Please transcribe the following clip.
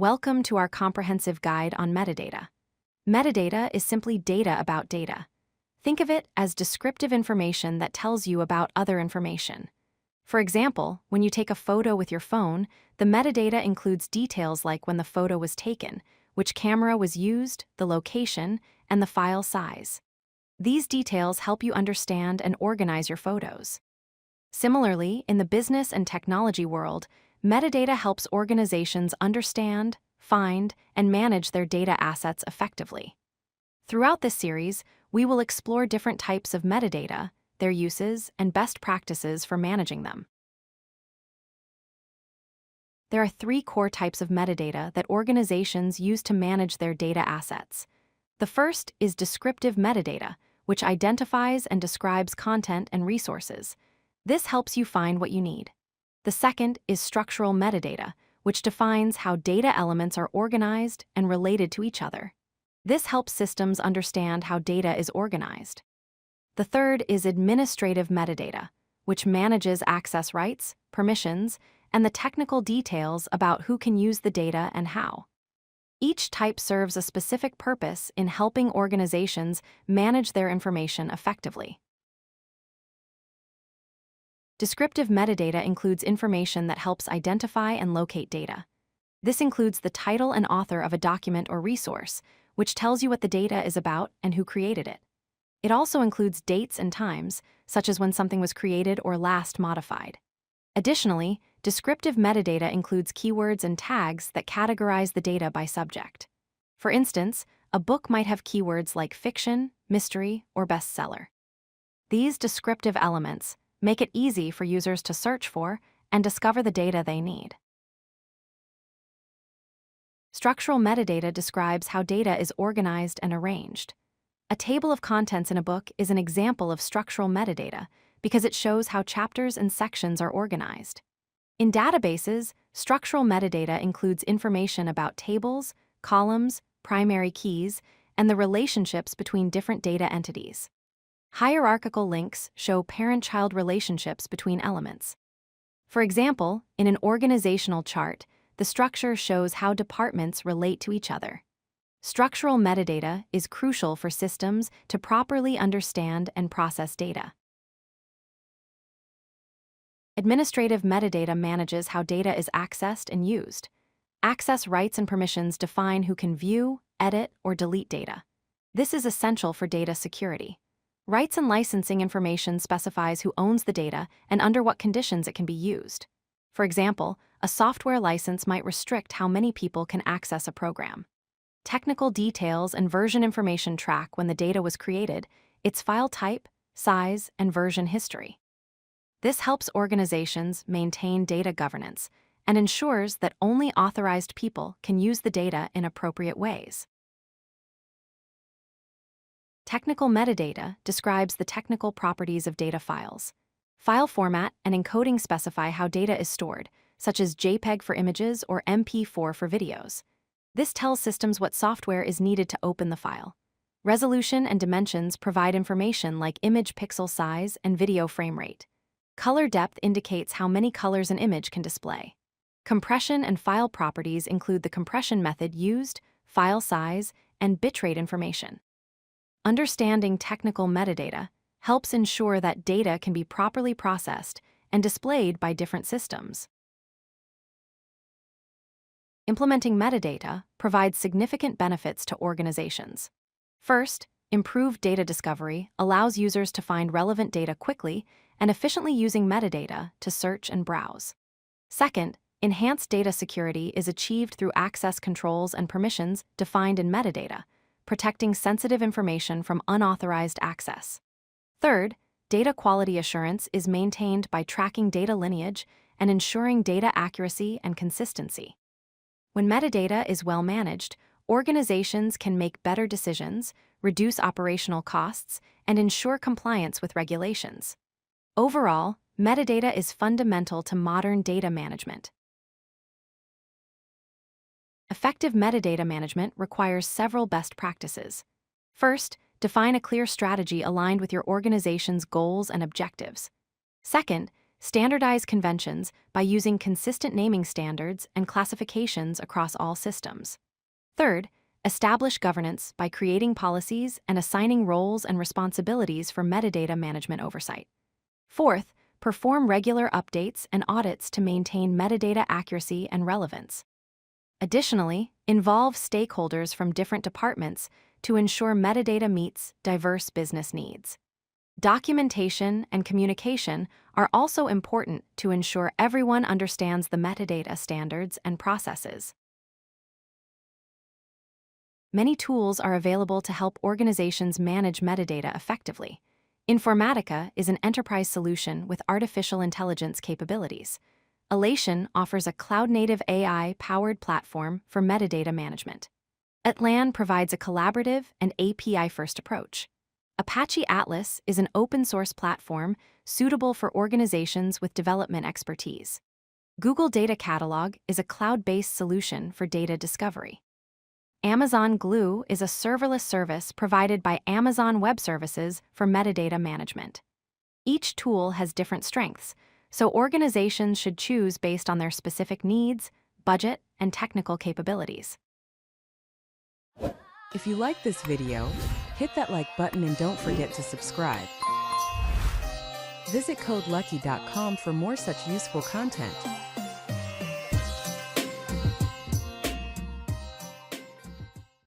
Welcome to our comprehensive guide on metadata. Metadata is simply data about data. Think of it as descriptive information that tells you about other information. For example, when you take a photo with your phone, the metadata includes details like when the photo was taken, which camera was used, the location, and the file size. These details help you understand and organize your photos. Similarly, in the business and technology world, metadata helps organizations understand, find, and manage their data assets effectively. Throughout this series, we will explore different types of metadata, their uses, and best practices for managing them. There are three core types of metadata that organizations use to manage their data assets. The first is descriptive metadata, which identifies and describes content and resources. This helps you find what you need. The second is structural metadata, which defines how data elements are organized and related to each other. This helps systems understand how data is organized. The third is administrative metadata, which manages access rights, permissions, and the technical details about who can use the data and how. Each type serves a specific purpose in helping organizations manage their information effectively. Descriptive metadata includes information that helps identify and locate data. This includes the title and author of a document or resource, which tells you what the data is about and who created it. It also includes dates and times, such as when something was created or last modified. Additionally, descriptive metadata includes keywords and tags that categorize the data by subject. For instance, a book might have keywords like fiction, mystery, or bestseller. These descriptive elements make it easy for users to search for and discover the data they need. Structural metadata describes how data is organized and arranged. A table of contents in a book is an example of structural metadata because it shows how chapters and sections are organized. In databases, structural metadata includes information about tables, columns, primary keys, and the relationships between different data entities. Hierarchical links show parent-child relationships between elements. For example, in an organizational chart, the structure shows how departments relate to each other. Structural metadata is crucial for systems to properly understand and process data. Administrative metadata manages how data is accessed and used. Access rights and permissions define who can view, edit, or delete data. This is essential for data security. Rights and licensing information specifies who owns the data and under what conditions it can be used. For example, a software license might restrict how many people can access a program. Technical details and version information track when the data was created, its file type, size, and version history. This helps organizations maintain data governance and ensures that only authorized people can use the data in appropriate ways. Technical metadata describes the technical properties of data files. File format and encoding specify how data is stored, such as JPEG for images or MP4 for videos. This tells systems what software is needed to open the file. Resolution and dimensions provide information like image pixel size and video frame rate. Color depth indicates how many colors an image can display. Compression and file properties include the compression method used, file size, and bitrate information. Understanding technical metadata helps ensure that data can be properly processed and displayed by different systems. Implementing metadata provides significant benefits to organizations. First, improved data discovery allows users to find relevant data quickly and efficiently using metadata to search and browse. Second, enhanced data security is achieved through access controls and permissions defined in metadata, protecting sensitive information from unauthorized access. Third, data quality assurance is maintained by tracking data lineage and ensuring data accuracy and consistency. When metadata is well managed, organizations can make better decisions, reduce operational costs, and ensure compliance with regulations. Overall, metadata is fundamental to modern data management. Effective metadata management requires several best practices. First, define a clear strategy aligned with your organization's goals and objectives. Second, Standardize conventions by using consistent naming standards and classifications across all systems. Third, establish governance by creating policies and assigning roles and responsibilities for metadata management oversight. Fourth, perform regular updates and audits to maintain metadata accuracy and relevance. Additionally, involve stakeholders from different departments to ensure metadata meets diverse business needs. Documentation and communication are also important to ensure everyone understands the metadata standards and processes. Many tools are available to help organizations manage metadata effectively. Informatica is an enterprise solution with artificial intelligence capabilities. Alation offers a cloud-native AI-powered platform for metadata management. Atlan provides a collaborative and API-first approach. Apache Atlas is an open-source platform suitable for organizations with development expertise. Google Data Catalog is a cloud-based solution for data discovery. Amazon Glue is a serverless service provided by Amazon Web Services for metadata management. Each tool has different strengths, so organizations should choose based on their specific needs, budget, and technical capabilities. If you like this video, hit that like button and don't forget to subscribe. Visit codelucky.com for more such useful content.